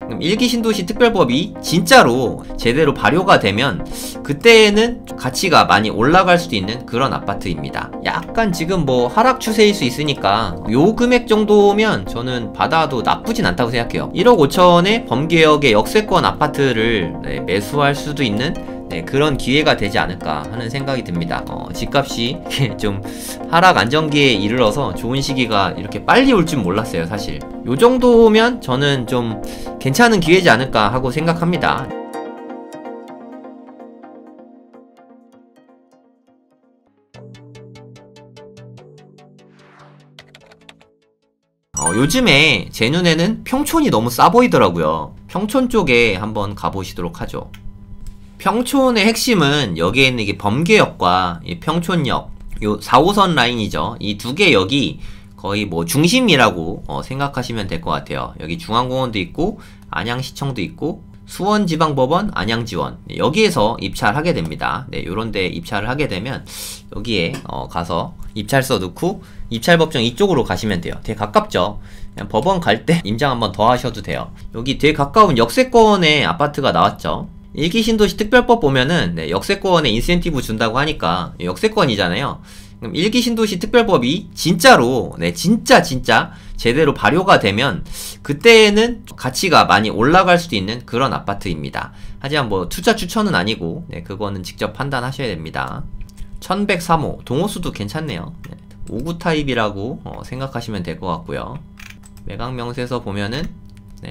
그럼 1기 신도시 특별법이 진짜로 제대로 발효가 되면 그때는 가치가 많이 올라갈 수도 있는 그런 아파트입니다. 약간 지금 뭐 하락 추세일 수 있으니까 요 금액 정도면 저는 받아도 나쁘진 않다고 생각해요. 1억 5천에 범계역의 역세권 아파트를 매수할 수도 있는 그런 기회가 되지 않을까 하는 생각이 듭니다. 집값이 좀 하락 안정기에 이르러서 좋은 시기가 이렇게 빨리 올 줄 몰랐어요. 사실 요 정도면 저는 좀 괜찮은 기회지 않을까 하고 생각합니다. 요즘에 제 눈에는 평촌이 너무 싸 보이더라고요. 평촌 쪽에 한번 가보시도록 하죠. 평촌의 핵심은 여기에 있는 이게 범계역과 이 평촌역, 요 4호선 라인이죠. 이 두 개 역이 거의 뭐 중심이라고 생각하시면 될 것 같아요. 여기 중앙공원도 있고 안양시청도 있고 수원지방법원, 안양지원, 여기에서 입찰하게 됩니다. 요런데 입찰을 하게 되면 여기에 가서 입찰서 넣고 입찰법정 이쪽으로 가시면 돼요. 되게 가깝죠. 그냥 법원 갈 때 임장 한번 더 하셔도 돼요. 여기 되게 가까운 역세권의 아파트가 나왔죠. 1기 신도시 특별법 보면은 역세권에 인센티브 준다고 하니까 역세권이잖아요. 그럼 1기 신도시 특별법이 진짜로 진짜 제대로 발효가 되면 그때는 가치가 많이 올라갈 수도 있는 그런 아파트입니다. 하지만 뭐 투자 추천은 아니고 그거는 직접 판단하셔야 됩니다. 1103호 동호수도 괜찮네요. 5구 타입이라고 생각하시면 될 것 같고요. 매각명세서 보면은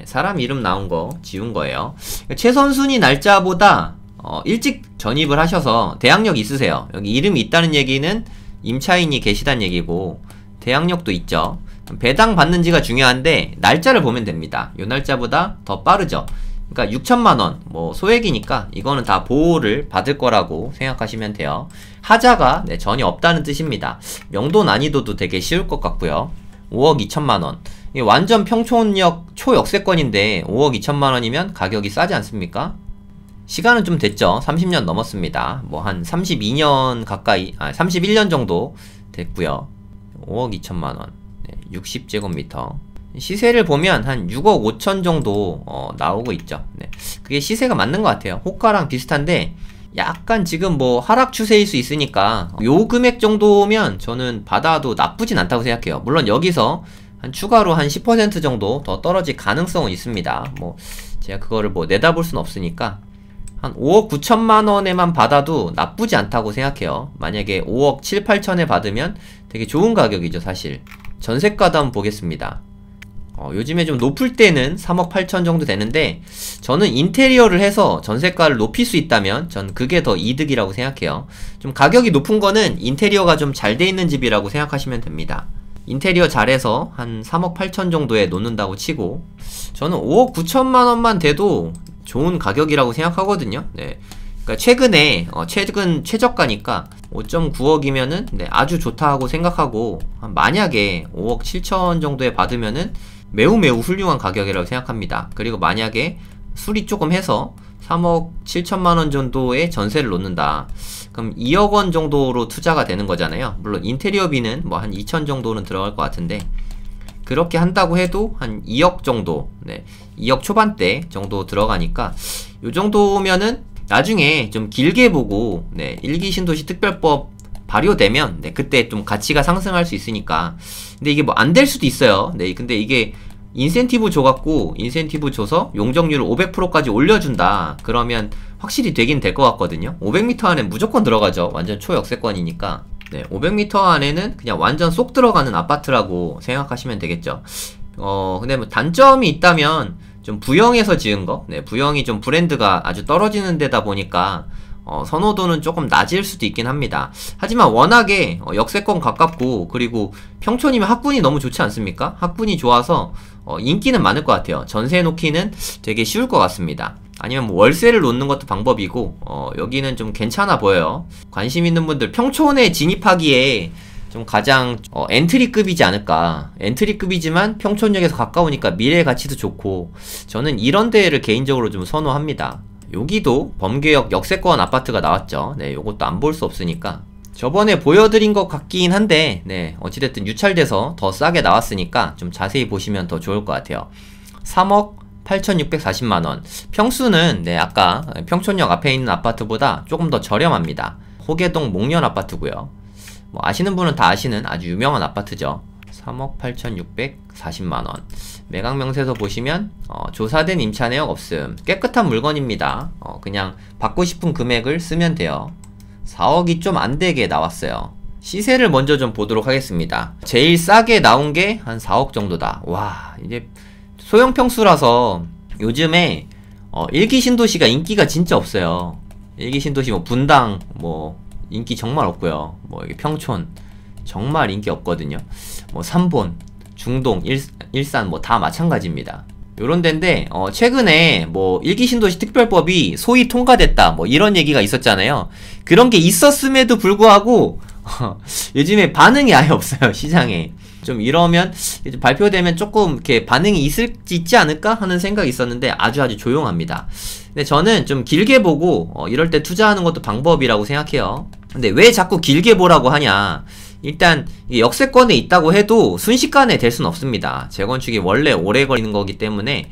사람 이름 나온 거 지운 거예요. 최선순위 날짜보다 일찍 전입을 하셔서 대항력 있으세요. 여기 이름이 있다는 얘기는 임차인이 계시다는 얘기고 대항력도 있죠. 배당 받는지가 중요한데 날짜를 보면 됩니다. 요 날짜보다 더 빠르죠. 그러니까 6천만원 뭐 소액이니까 이거는 다 보호를 받을 거라고 생각하시면 돼요. 하자가 전혀 없다는 뜻입니다. 명도 난이도도 되게 쉬울 것 같고요. 5억 2천만원 이게 완전 평촌역 초역세권인데 5억 2천만원이면 가격이 싸지 않습니까? 시간은 좀 됐죠. 30년 넘었습니다. 뭐 한 32년 가까이 31년 정도 됐고요. 5억 2천만원 60제곱미터 시세를 보면 한 6억 5천 정도 나오고 있죠. 그게 시세가 맞는 것 같아요. 호가랑 비슷한데 약간 지금 뭐 하락 추세일 수 있으니까 요 금액 정도면 저는 받아도 나쁘진 않다고 생각해요. 물론 여기서 한 추가로 한 10% 정도 더 떨어질 가능성은 있습니다. 뭐 제가 그거를 뭐 내다볼 순 없으니까 한 5억 9천만원에만 받아도 나쁘지 않다고 생각해요. 만약에 5억 7, 8천에 받으면 되게 좋은 가격이죠. 사실 전세가도 한번 보겠습니다. 요즘에 좀 높을 때는 3억 8천 정도 되는데 저는 인테리어를 해서 전세가를 높일 수 있다면 전 그게 더 이득이라고 생각해요. 좀 가격이 높은 거는 인테리어가 좀 잘 돼 있는 집이라고 생각하시면 됩니다. 인테리어 잘해서 한 3억 8천 정도에 놓는다고 치고 저는 5억 9천만원만 돼도 좋은 가격이라고 생각하거든요. 그러니까 최근 최저가니까 5.9억이면은 아주 좋다 하고 생각하고 만약에 5억 7천 정도에 받으면은 매우 훌륭한 가격이라고 생각합니다. 그리고 만약에 수리 조금 해서 3억 7천만원 정도의 전세를 놓는다. 그럼 2억 원 정도로 투자가 되는 거잖아요. 물론 인테리어비는 뭐 한 2천 정도는 들어갈 것 같은데 그렇게 한다고 해도 한 2억 정도 2억 초반대 정도 들어가니까 요 정도면은 나중에 좀 길게 보고 1기 신도시 특별법 발효되면 그때 좀 가치가 상승할 수 있으니까 근데 이게 뭐 안 될 수도 있어요. 근데 이게 인센티브 줘갖고 인센티브 줘서 용적률을 500%까지 올려준다 그러면 확실히 되긴 될 것 같거든요. 500m 안에 무조건 들어가죠. 완전 초역세권이니까 500m 안에는 그냥 완전 쏙 들어가는 아파트라고 생각하시면 되겠죠. 근데 뭐 단점이 있다면 좀 부영에서 지은 거 부영이 좀 브랜드가 아주 떨어지는 데다 보니까 선호도는 조금 낮을 수도 있긴 합니다. 하지만 워낙에 역세권 가깝고 그리고 평촌이면 학군이 너무 좋지 않습니까? 학군이 좋아서 인기는 많을 것 같아요. 전세 놓기는 되게 쉬울 것 같습니다. 아니면 뭐 월세를 놓는 것도 방법이고 여기는 좀 괜찮아 보여요. 관심 있는 분들 평촌에 진입하기에 좀 가장 엔트리급이지 않을까. 엔트리급이지만 평촌역에서 가까우니까 미래 가치도 좋고 저는 이런 데를 개인적으로 좀 선호합니다. 여기도 범계역 역세권 아파트가 나왔죠. 요것도 안 볼 수 없으니까 저번에 보여드린 것 같긴 한데 어찌됐든 유찰돼서 더 싸게 나왔으니까 좀 자세히 보시면 더 좋을 것 같아요. 3억 8,640만원. 평수는 네, 아까 평촌역 앞에 있는 아파트보다 조금 더 저렴합니다. 호계동 목련 아파트고요. 뭐 아시는 분은 다 아시는 아주 유명한 아파트죠. 3억 8,640만원. 매각 명세서 보시면 조사된 임차 내역 없음. 깨끗한 물건입니다. 그냥 받고 싶은 금액을 쓰면 돼요. 4억이 좀 안되게 나왔어요. 시세를 먼저 좀 보도록 하겠습니다. 제일 싸게 나온 게 한 4억 정도다. 와, 이제 소형 평수라서 요즘에 일기 신도시가 인기가 진짜 없어요. 일기 신도시 뭐 분당 뭐 인기 정말 없고요. 뭐 여기 평촌 정말 인기 없거든요. 뭐 삼본, 중동, 일산 뭐 다 마찬가지입니다. 요런 데인데 최근에 뭐 일기 신도시 특별법이 소위 통과됐다 뭐 이런 얘기가 있었잖아요. 그런 게 있었음에도 불구하고 요즘에 반응이 아예 없어요. 시장에. 좀 이러면 이제 발표되면 조금 이렇게 반응이 있지 않을까 하는 생각이 있었는데 아주 조용합니다. 근데 저는 좀 길게 보고 이럴 때 투자하는 것도 방법이라고 생각해요. 근데 왜 자꾸 길게 보라고 하냐? 일단 역세권에 있다고 해도 순식간에 될 수는 없습니다. 재건축이 원래 오래 걸리는 거기 때문에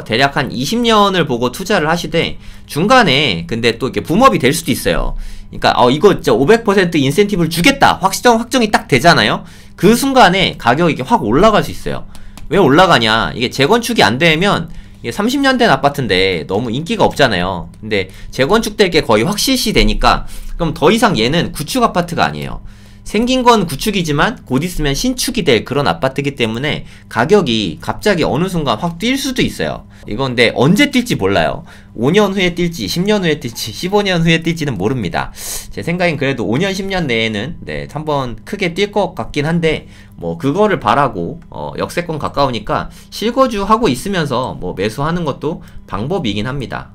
대략 한 20년을 보고 투자를 하시되 중간에 근데 또 이렇게 붐업이 될 수도 있어요. 그러니까 이거 진짜 500% 인센티브를 주겠다 확정이 딱 되잖아요. 그 순간에 가격이 이렇게 확 올라갈 수 있어요. 왜 올라가냐? 이게 재건축이 안 되면 이게 30년 된 아파트인데 너무 인기가 없잖아요. 근데 재건축될 게 거의 확실시 되니까 그럼 더 이상 얘는 구축 아파트가 아니에요. 생긴 건 구축이지만 곧 있으면 신축이 될 그런 아파트이기 때문에 가격이 갑자기 어느 순간 확 뛸 수도 있어요. 이건 근데 언제 뛸지 몰라요. 5년 후에 뛸지 10년 후에 뛸지 15년 후에 뛸지는 모릅니다. 제 생각엔 그래도 5년 10년 내에는 네, 한번 크게 뛸 것 같긴 한데 뭐 그거를 바라고 역세권 가까우니까 실거주 하고 있으면서 뭐 매수하는 것도 방법이긴 합니다.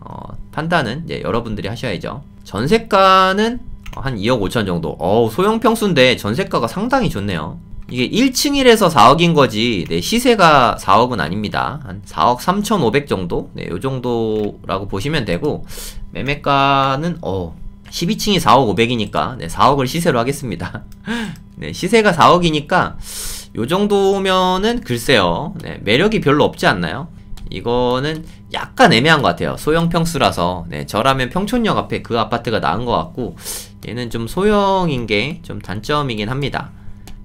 판단은 이제 여러분들이 하셔야죠. 전세가는 한 2억 5천 정도. 소형 평수인데 전세가가 상당히 좋네요. 이게 1층이라서 4억인 거지 네, 시세가 4억은 아닙니다. 한 4억 3,500 정도? 네, 요 정도라고 보시면 되고 매매가는 12층이 4억 500이니까 네, 4억을 시세로 하겠습니다. 네, 시세가 4억이니까 요 정도면은 글쎄요. 네, 매력이 별로 없지 않나요? 이거는 약간 애매한 것 같아요. 소형 평수라서 네, 저라면 평촌역 앞에 그 아파트가 나은 것 같고 얘는 좀 소형인 게 좀 단점이긴 합니다.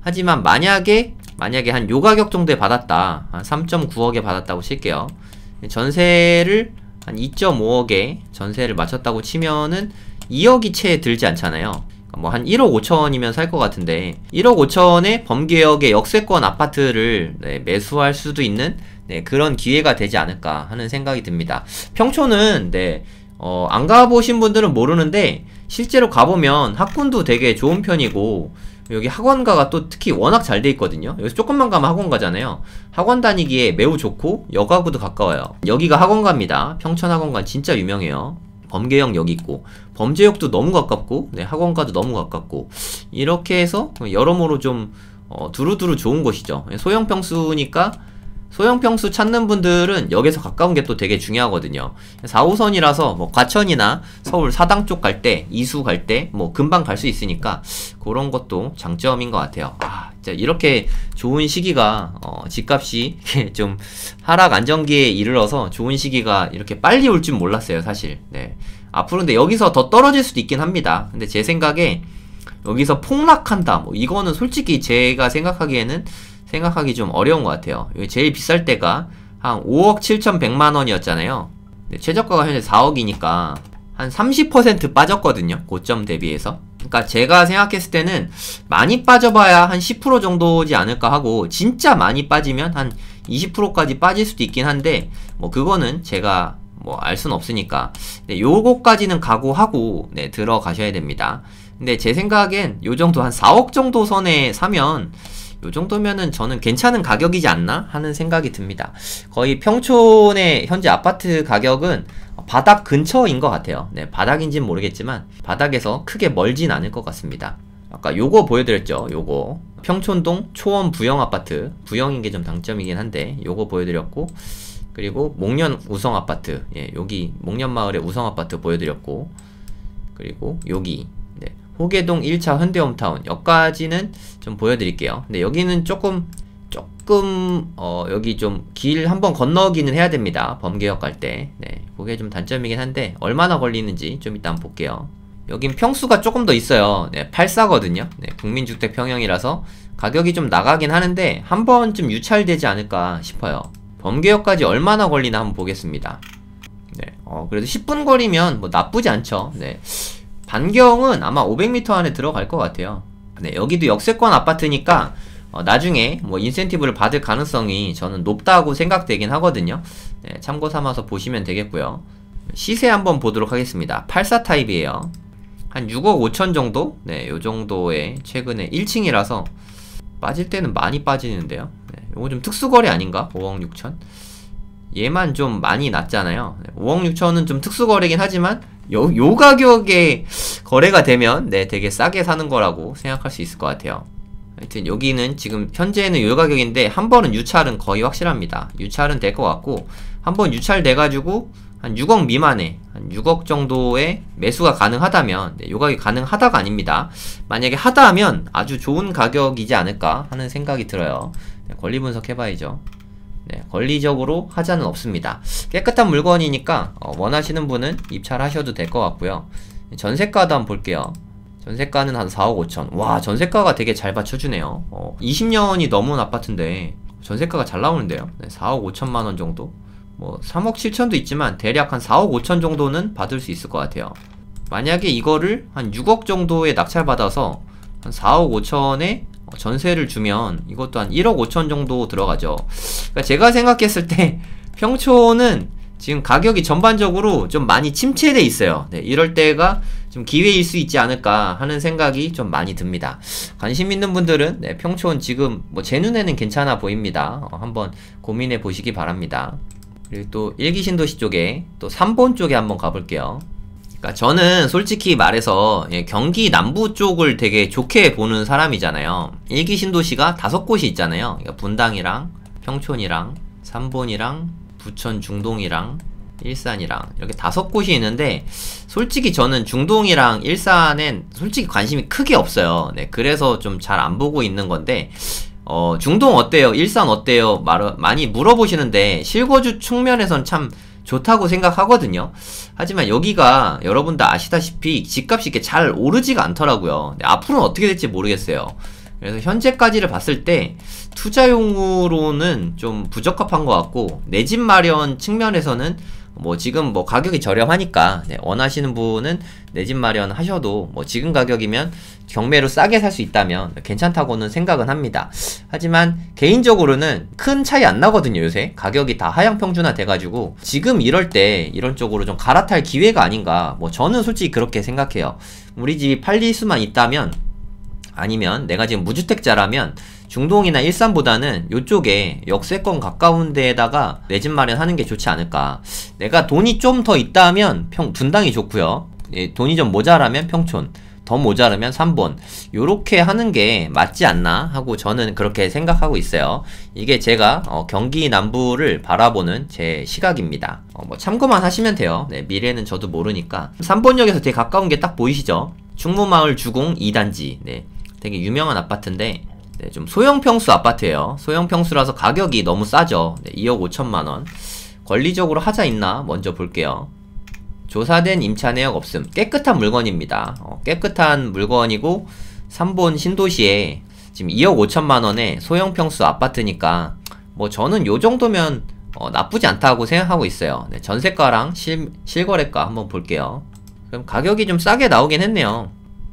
하지만 만약에 한 요 가격 정도에 받았다, 한 3.9억에 받았다고 칠게요. 전세를 한 2.5억에 전세를 맞췄다고 치면은 2억이 채 들지 않잖아요. 뭐 한 1억 5천이면 살 것 같은데 1억 5천에 범계역의 역세권 아파트를 네, 매수할 수도 있는 네, 그런 기회가 되지 않을까 하는 생각이 듭니다. 평촌은 네, 안 가보신 분들은 모르는데 실제로 가보면 학군도 되게 좋은 편이고 여기 학원가가 또 특히 워낙 잘 돼 있거든요. 여기서 조금만 가면 학원가잖아요. 학원 다니기에 매우 좋고 역하고도 가까워요. 여기가 학원가입니다. 평촌 학원가 진짜 유명해요. 범계역 여기 있고 범죄역도 너무 가깝고 네, 학원가도 너무 가깝고 이렇게 해서 여러모로 좀 두루두루 좋은 곳이죠. 소형 평수니까 소형 평수 찾는 분들은 역에서 가까운 게 또 되게 중요하거든요. 4호선이라서 뭐 과천이나 서울 사당 쪽 갈 때, 이수 갈 때 뭐 금방 갈 수 있으니까 그런 것도 장점인 것 같아요. 진짜 이렇게 좋은 시기가 집값이 좀 하락 안정기에 이르러서 좋은 시기가 이렇게 빨리 올 줄 몰랐어요, 사실. 네. 앞으로 근데 여기서 더 떨어질 수도 있긴 합니다. 근데 제 생각에 여기서 폭락한다. 뭐 이거는 솔직히 제가 생각하기에는 생각하기 좀 어려운 것 같아요. 제일 비쌀 때가 한 5억 7,100만원이었잖아요. 최저가가 현재 4억이니까 한 30% 빠졌거든요. 고점 대비해서. 그러니까 제가 생각했을 때는 많이 빠져봐야 한 10% 정도지 않을까 하고 진짜 많이 빠지면 한 20%까지 빠질 수도 있긴 한데 뭐 그거는 제가 뭐 알 수는 없으니까 네, 요거까지는 각오하고 네, 들어가셔야 됩니다. 근데 제 생각엔 요 정도 한 4억 정도 선에 사면 요 정도면은 저는 괜찮은 가격이지 않나 하는 생각이 듭니다. 거의 평촌의 현재 아파트 가격은 바닥 근처인 것 같아요. 네, 바닥인지는 모르겠지만 바닥에서 크게 멀진 않을 것 같습니다. 아까 요거 보여드렸죠. 요거 평촌동 초원 부영 아파트, 부영인 게 좀 장점이긴 한데 요거 보여드렸고 그리고 목련 우성 아파트, 예, 여기 목련마을의 우성 아파트 보여드렸고 그리고 여기 호계동 1차 현대홈타운 여기까지는 좀 보여드릴게요. 근데 여기는 조금 조금 여기 좀 길 한번 건너기는 해야 됩니다. 범계역 갈 때. 네, 그게 좀 단점이긴 한데 얼마나 걸리는지 좀 이따 한번 볼게요. 여긴 평수가 조금 더 있어요. 네, 84거든요. 네, 국민주택 평형이라서 가격이 좀 나가긴 하는데 한 번쯤 유찰되지 않을까 싶어요. 범계역까지 얼마나 걸리나 한번 보겠습니다. 네, 그래도 10분 거리면 뭐 나쁘지 않죠. 네, 반경은 아마 500m 안에 들어갈 것 같아요. 네, 여기도 역세권 아파트니까 나중에 뭐 인센티브를 받을 가능성이 저는 높다고 생각되긴 하거든요. 네, 참고 삼아서 보시면 되겠고요. 시세 한번 보도록 하겠습니다. 84 타입이에요. 한 6억 5천 정도? 네, 요 정도의 최근에 1층이라서 빠질 때는 많이 빠지는데요. 네, 요거 좀 특수거래 아닌가? 5억 6천? 얘만 좀 많이 낮잖아요. 네, 5억 6천은 좀 특수거래긴 하지만 요 가격에 거래가 되면 네, 되게 싸게 사는 거라고 생각할 수 있을 것 같아요. 하여튼 여기는 지금 현재는 요 가격인데 한 번은 유찰은 거의 확실합니다. 유찰은 될 것 같고 한 번 유찰 돼가지고 한 6억 미만에 한 6억 정도의 매수가 가능하다면 네, 요 가격이 가능하다가 아닙니다. 만약에 하다 하면 아주 좋은 가격이지 않을까 하는 생각이 들어요. 네, 권리 분석 해봐야죠. 네, 권리적으로 하자는 없습니다. 깨끗한 물건이니까 원하시는 분은 입찰하셔도 될 것 같고요. 전세가도 한번 볼게요. 전세가는 한 4억 5천. 와, 전세가가 되게 잘 받쳐주네요. 20년이 넘은 아파트인데 전세가가 잘 나오는데요. 네, 4억 5천만원 정도. 뭐 3억 7천도 있지만 대략 한 4억 5천 정도는 받을 수 있을 것 같아요. 만약에 이거를 한 6억 정도에 낙찰받아서 한 4억 5천에 전세를 주면 이것도 한 1억 5천 정도 들어가죠. 그러니까 제가 생각했을 때 평촌은 지금 가격이 전반적으로 좀 많이 침체돼 있어요. 네, 이럴 때가 좀 기회일 수 있지 않을까 하는 생각이 좀 많이 듭니다. 관심 있는 분들은 네, 평촌 지금 뭐 제 눈에는 괜찮아 보입니다. 한번 고민해 보시기 바랍니다. 그리고 또 일기신도시 쪽에 또 3본 쪽에 한번 가볼게요. 그러니까 저는 솔직히 말해서 경기 남부 쪽을 되게 좋게 보는 사람이잖아요. 일기신도시가 5곳이 있잖아요. 그러니까 분당이랑 평촌이랑 3본이랑 부천 중동이랑 일산이랑 이렇게 5곳이 있는데 솔직히 저는 중동이랑 일산엔 솔직히 관심이 크게 없어요. 네, 그래서 좀 잘 안 보고 있는 건데 중동 어때요? 일산 어때요? 많이 물어보시는데 실거주 측면에선 참 좋다고 생각하거든요. 하지만 여기가 여러분들 아시다시피 집값이 이렇게 잘 오르지가 않더라고요. 앞으로는 어떻게 될지 모르겠어요. 그래서 현재까지를 봤을 때 투자용으로는 좀 부적합한 것 같고 내 집 마련 측면에서는 뭐 지금 뭐 가격이 저렴하니까 네, 원하시는 분은 내 집 마련 하셔도 뭐 지금 가격이면 경매로 싸게 살 수 있다면 괜찮다고는 생각은 합니다. 하지만 개인적으로는 큰 차이 안 나거든요. 요새 가격이 다 하향 평준화 돼가지고 지금 이럴 때 이런 쪽으로 좀 갈아탈 기회가 아닌가, 뭐 저는 솔직히 그렇게 생각해요. 우리 집이 팔릴 수만 있다면, 아니면 내가 지금 무주택자라면 중동이나 일산보다는 요쪽에 역세권 가까운 데에다가 내 집 마련하는 게 좋지 않을까. 내가 돈이 좀 더 있다면 분당이 좋고요. 돈이 좀 모자라면 평촌, 더 모자라면 3본, 요렇게 하는 게 맞지 않나 하고 저는 그렇게 생각하고 있어요. 이게 제가 경기 남부를 바라보는 제 시각입니다. 뭐 참고만 하시면 돼요. 네, 미래는 저도 모르니까. 3본역에서 되게 가까운 게 딱 보이시죠? 충무마을 주공 2단지. 네, 되게 유명한 아파트인데 네, 좀 소형평수 아파트예요. 소형평수라서 가격이 너무 싸죠. 네, 2억 5천만원. 권리적으로 하자 있나 먼저 볼게요. 조사된 임차 내역 없음. 깨끗한 물건입니다. 깨끗한 물건이고 3본 신도시에 지금 2억 5천만원에 소형평수 아파트니까 뭐 저는 요 정도면 나쁘지 않다고 생각하고 있어요. 네, 전세가랑 실거래가 한번 볼게요. 그럼 가격이 좀 싸게 나오긴 했네요.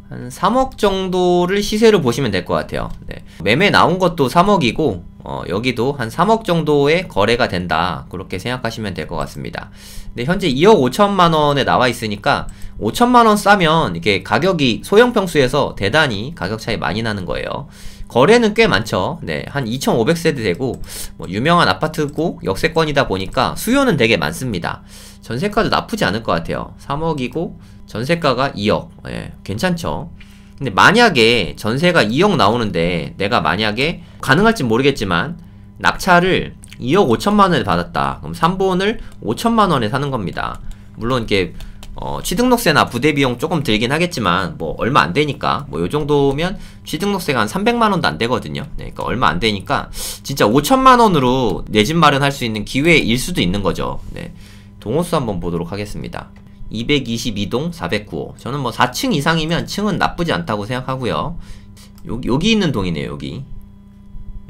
한 3억 정도를 시세로 보시면 될 것 같아요. 네. 매매 나온 것도 3억이고 여기도 한 3억 정도의 거래가 된다, 그렇게 생각하시면 될 것 같습니다. 근데 현재 2억 5천만원에 나와 있으니까 5천만원 싸면 이게 가격이 소형평수에서 대단히 가격 차이 많이 나는 거예요. 거래는 꽤 많죠. 네, 한 2,500세대 되고 뭐 유명한 아파트고 역세권이다 보니까 수요는 되게 많습니다. 전세가도 나쁘지 않을 것 같아요. 3억이고 전세가가 2억. 예, 괜찮죠. 근데 만약에 전세가 2억 나오는데 내가 만약에 가능할지 모르겠지만 낙찰을 2억 5천만원에 받았다. 그럼 3본을 5천만원에 사는 겁니다. 물론 이게 취등록세나 부대 비용 조금 들긴 하겠지만 뭐 얼마 안 되니까 뭐 요 정도면 취등록세가 한 300만 원도 안 되거든요. 네, 그러니까 얼마 안 되니까 진짜 5천만 원으로 내 집 마련할 수 있는 기회일 수도 있는 거죠. 네. 동호수 한번 보도록 하겠습니다. 222동 409호. 저는 뭐 4층 이상이면 층은 나쁘지 않다고 생각하고요. 여기 있는 동이네요.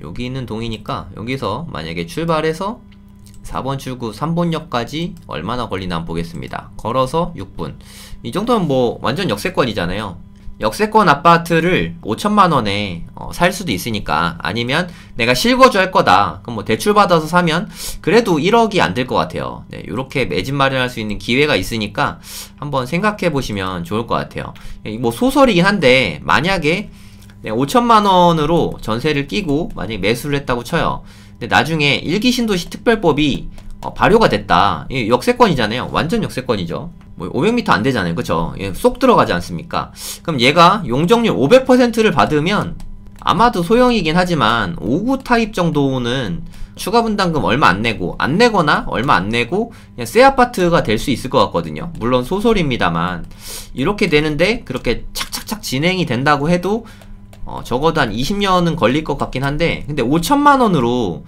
여기 있는 동이니까 여기서 만약에 출발해서 4번 출구 3번역까지 얼마나 걸리나 한번 보겠습니다. 걸어서 6분. 이 정도면 뭐 완전 역세권이잖아요. 역세권 아파트를 5천만원에 살 수도 있으니까, 아니면 내가 실거주 할 거다 그럼 뭐 대출 받아서 사면 그래도 1억이 안 될 것 같아요. 네, 요렇게 매집 마련할 수 있는 기회가 있으니까 한번 생각해 보시면 좋을 것 같아요. 뭐 소설이긴 한데 만약에 5천만원으로 전세를 끼고 만약에 매수를 했다고 쳐요. 근데 나중에 일기 신도시 특별법이 발효가 됐다. 역세권이잖아요. 완전 역세권이죠. 뭐 500m 안 되잖아요. 그쵸? 쏙 들어가지 않습니까? 그럼 얘가 용적률 500%를 받으면 아마도 소형이긴 하지만 5구 타입 정도는 추가 분담금 얼마 안 내거나 얼마 안 내고 그냥 새 아파트가 될 수 있을 것 같거든요. 물론 소설입니다만 이렇게 되는데 그렇게 착착착 진행이 된다고 해도 적어도 한 20년은 걸릴 것 같긴 한데, 근데 5천만 원으로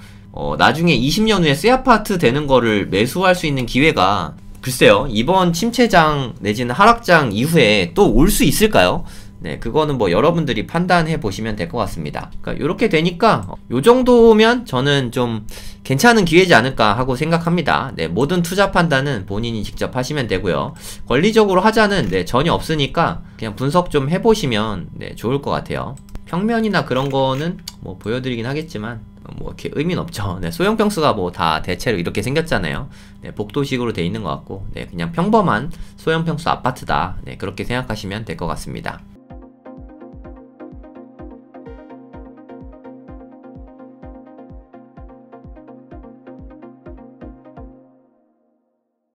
나중에 20년 후에 새 아파트 되는 거를 매수할 수 있는 기회가 글쎄요, 이번 침체장 내지는 하락장 이후에 또 올 수 있을까요? 네, 그거는 뭐 여러분들이 판단해 보시면 될 것 같습니다. 그러니까 요렇게 되니까 요 정도면 저는 좀 괜찮은 기회지 않을까 하고 생각합니다. 네, 모든 투자 판단은 본인이 직접 하시면 되고요. 권리적으로 하자는 전혀 없으니까 그냥 분석 좀 해보시면 좋을 것 같아요. 평면이나 그런 거는 뭐 보여드리긴 하겠지만 뭐 이렇게 의미는 없죠. 네, 소형 평수가 뭐 다 대체로 이렇게 생겼잖아요. 네, 복도식으로 돼 있는 것 같고, 그냥 평범한 소형 평수 아파트다. 네, 그렇게 생각하시면 될 것 같습니다.